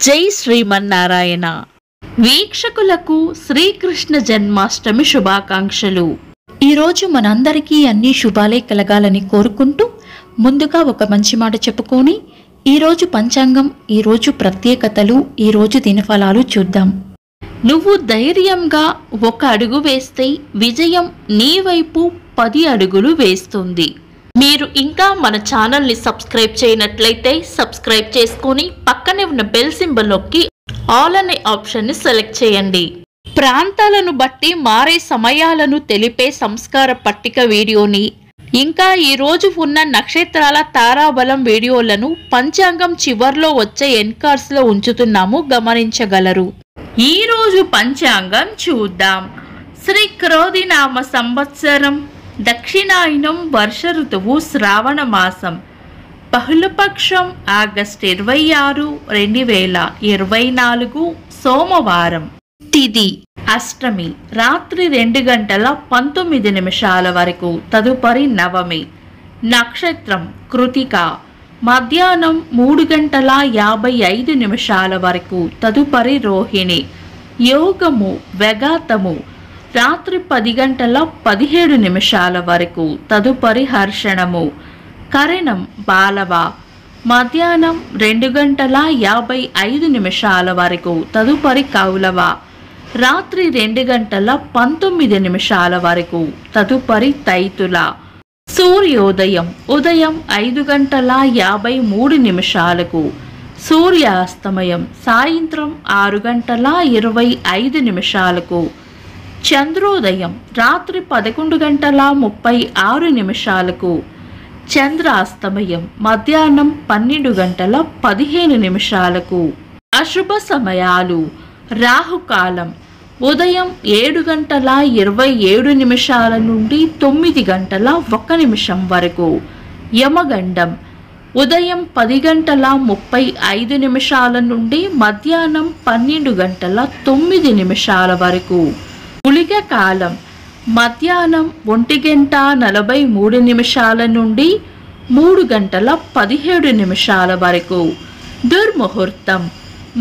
జై శ్రీమన్నారాయణ. వీక్షకులకు శ్రీకృష్ణ జన్మాష్టమి శుభాకాంక్షలు. ఈరోజు మనందరికీ అన్ని శుభాలే కలగాలని కోరుకుంటూ ముందుగా ఒక మంచి మాట చెప్పుకొని ఈరోజు పంచాంగం, ఈరోజు ప్రత్యేకతలు, ఈరోజు దినఫలాలు చూద్దాం. నువ్వు ధైర్యంగా ఒక అడుగు వేస్తే విజయం నీ వైపు 10 అడుగులు వేస్తుంది. మీరు ఇంకా మన ఛానల్ని సబ్స్క్రైబ్ చేయనట్లయితే సబ్స్క్రైబ్ చేసుకొని పక్కనే ఉన్న బెల్ సింబల్ నొక్కి ఆల్ అనే ఆప్షన్ని సెలెక్ట్ చేయండి. ప్రాంతాలను బట్టి మారే సమయాలను తెలిపే సంస్కార పట్టిక వీడియోని, ఇంకా ఈరోజు ఉన్న నక్షత్రాల తారాబలం వీడియోలను పంచాంగం చివర్లో వచ్చే ఎన్కార్స్లో ఉంచుతున్నాము, గమనించగలరు. ఈరోజు పంచాంగం చూద్దాం. శ్రీ క్రోధినామ సంవత్సరం, దక్షిణాయనం, వర్ష ఋతువు, శ్రావణ మాసం, బహుళపక్షం, ఆగస్టు 26, 2024 సోమవారం. తిథి అష్టమి రాత్రి 2 గంటల 19 నిమిషాల వరకు, తదుపరి నవమి. నక్షత్రం కృతిక మధ్యాహ్నం 3 గంటల 55 నిమిషాల వరకు, తదుపరి రోహిణి. యోగము వెగాతము రాత్రి 10 గంటల 17 నిమిషాల వరకు, తదుపరి హర్షణము. కరణం బాలవ మధ్యాహ్నం 2 గంటల 55 నిమిషాల వరకు, తదుపరి కౌలవ. రాత్రి 2 గంటల 19 నిమిషాల వరకు, తదుపరి తైతుల. సూర్యోదయం ఉదయం 5 గంటల 53 నిమిషాలకు, సూర్యాస్తమయం సాయంత్రం 6 గంటల 25 నిమిషాలకు. చంద్రోదయం రాత్రి 11 గంటల 36 నిమిషాలకు, చంద్రాస్తమయం మధ్యాహ్నం 12 గంటల 15 నిమిషాలకు. అశుభ సమయాలు: రాహుకాలం ఉదయం 7 గంటల 27 నిమిషాల నుండి 9 గంటల 1 నిమిషం వరకు. యమగండం ఉదయం 10 గంటల 35 నిమిషాల నుండి మధ్యాహ్నం 12 గంటల 9 నిమిషాల వరకు. గుళిక కాలం మధ్యాహ్నం 1 గంట 43 నిమిషాల నుండి 3 గంటల 17 నిమిషాల వరకు. దుర్ముహూర్తం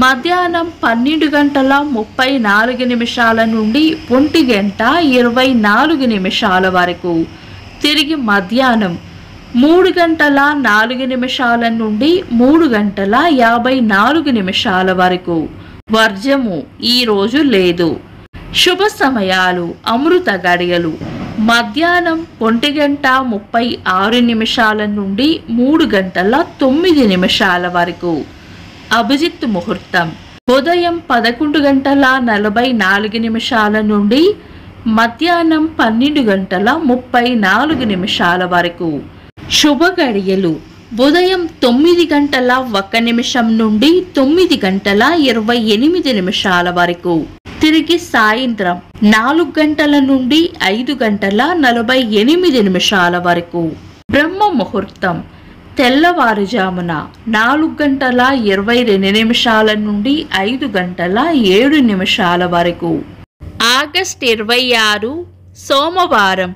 మధ్యాహ్నం 12 గంటల 34 నిమిషాల నుండి 1 గంట 24 నిమిషాల వరకు. తిరిగి మధ్యాహ్నం 3 గంటల 4 నిమిషాల నుండి 3 గంటల 54 నిమిషాల వరకు. వర్జము ఈరోజు లేదు. శుభ సమయాలు: అమృత గడియలు మధ్యాహ్నం 1 గంట 36 నిమిషాల నుండి 3 గంటల 9 నిమిషాల వరకు. అభిజిత్ ముహూర్తం ఉదయం 11 గంటల 44 నిమిషాల నుండి మధ్యాహ్నం 12 గంటల 34 నిమిషాల వరకు. శుభ గడియలు ఉదయం 9 గంటల 1 నిమిషం నుండి 9 గంటల 28 నిమిషాల వరకు. తిరిగి సాయంత్రం 4 గంటల నుండి 5 గంటల 48 నిమిషాల వరకు. బ్రహ్మ ముహూర్తం తెల్లవారుజామున 4 గంటల 22 నిమిషాల నుండి 5 గంటల 7 నిమిషాల వరకు. ఆగస్టు 26 సోమవారం.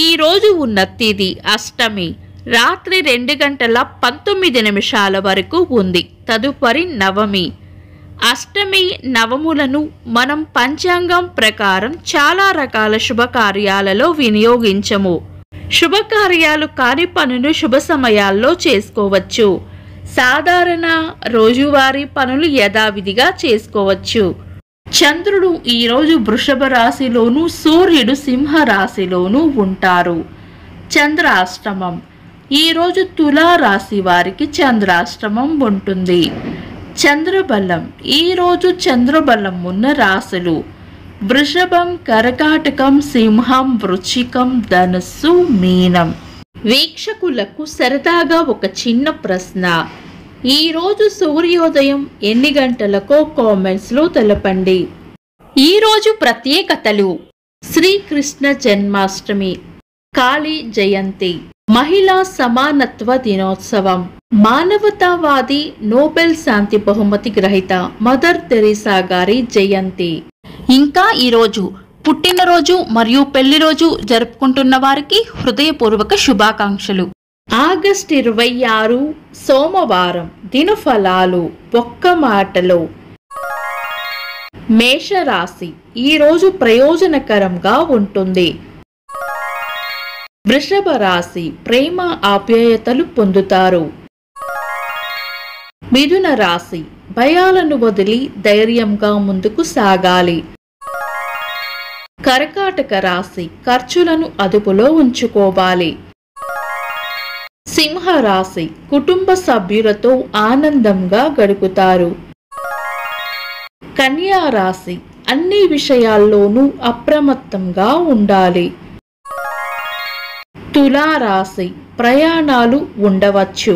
ఈరోజు ఉన్న తిథి అష్టమి రాత్రి 2 గంటల 19 నిమిషాల వరకు ఉంది, తదుపరి నవమి. అష్టమి నవములను మనం పంచాంగం ప్రకారం చాలా రకాల శుభకార్యాలలో వినియోగించము. శుభకార్యాలు కాని పనులు శుభ సమయాల్లో చేసుకోవచ్చు. సాధారణ రోజువారీ పనులు యథావిధిగా చేసుకోవచ్చు. చంద్రుడు ఈరోజు వృషభ రాశిలోను, సూర్యుడు సింహ రాశిలోనూ ఉంటారు. చంద్రాష్టమం ఈరోజు తులా రాశి వారికి చంద్రాష్టమం ఉంటుంది. చంద్రబలం ఈరోజు చంద్రబలం ఉన్న రాశులు: వృషభం, కర్కాటకం, సింహం, వృశ్చికం, ధనుస్సు, మీనం. వీక్షకులకు సరదాగా ఒక చిన్న ప్రశ్న: ఈరోజు సూర్యోదయం ఎన్ని గంటలకో కామెంట్స్లో తెలపండి. ఈరోజు ప్రత్యేకతలు: శ్రీకృష్ణ జన్మాష్టమి, కాళీ జయంతి, మహిళా సమానత్వ దినోత్సవం, మానవతావాది నోబెల్ శాంతి బహుమతి గ్రహీత మదర్ తెరీసా గారి జయంతి. ఇంకా ఈరోజు పుట్టినరోజు మరియు పెళ్లి రోజు జరుపుకుంటున్న వారికి హృదయపూర్వక శుభాకాంక్షలు. ఆగస్టు 26 సోమవారం. దినఫలాలు ఒక్క మాటలో. మేషరాశి ఈరోజు ప్రయోజనకరంగా ఉంటుంది. వృషభ రాశి ప్రేమ ఆప్యాయతలు పొందుతారు. మిథున రాశి భయాలను వదిలి ధైర్యంగా ముందుకు సాగాలి. కర్కాటక రాశి ఖర్చులను అదుపులో ఉంచుకోవాలి. సింహ రాశి కుటుంబ సభ్యులతో ఆనందంగా గడుపుతారు. కన్యా రాశి అన్ని విషయాల్లోనూ అప్రమత్తంగా ఉండాలి. తులా రాశి ప్రయాణాలు ఉండవచ్చు.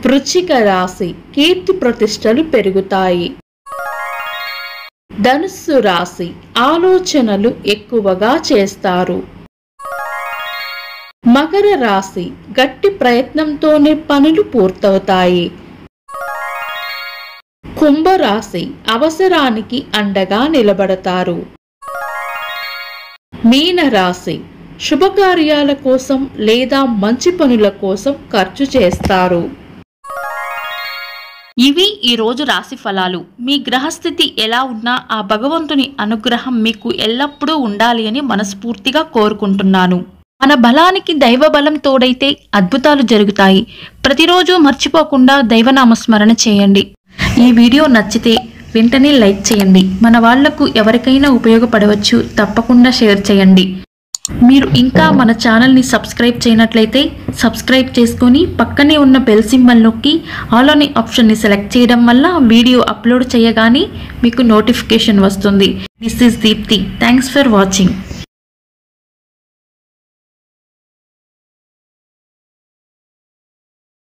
వృశ్చిక రాశి కీర్తి ప్రతిష్టలు పెరుగుతాయి. ధనుస్సు రాశి ఆలోచనలు ఎక్కువగా చేస్తారు. మకర రాశి గట్టి ప్రయత్నంతోనే పనులు పూర్తవుతాయి. కుంభరాశి అవసరానికి అండగా నిలబడతారు. మీన రాశి శుభకార్యాల కోసం లేదా మంచి పనుల కోసం ఖర్చు చేస్తారు. ఇవి ఈరోజు రాశి ఫలాలు. మీ గ్రహస్థితి ఎలా ఉన్నా ఆ భగవంతుని అనుగ్రహం మీకు ఎల్లప్పుడూ ఉండాలి అని మనస్ఫూర్తిగా కోరుకుంటున్నాను. మన బలానికి దైవ బలం తోడైతే అద్భుతాలు జరుగుతాయి. ప్రతిరోజు మర్చిపోకుండా దైవనామస్మరణ చేయండి. ఈ వీడియో నచ్చితే వెంటనే లైక్ చేయండి. మన వాళ్లకు ఎవరికైనా ఉపయోగపడవచ్చు. తప్పకుండా షేర్ చేయండి. మీరు ఇంకా మన ఛానల్ని సబ్స్క్రైబ్ చేయనట్లయితే సబ్స్క్రైబ్ చేసుకొని పక్కనే ఉన్న బెల్ సింబల్ నొక్కి ఆల్ అనే ఆప్షన్ని సెలెక్ట్ చేయడం వల్ల వీడియో అప్లోడ్ చేయగానే మీకు నోటిఫికేషన్ వస్తుంది. This is Deepti. Thanks for watching.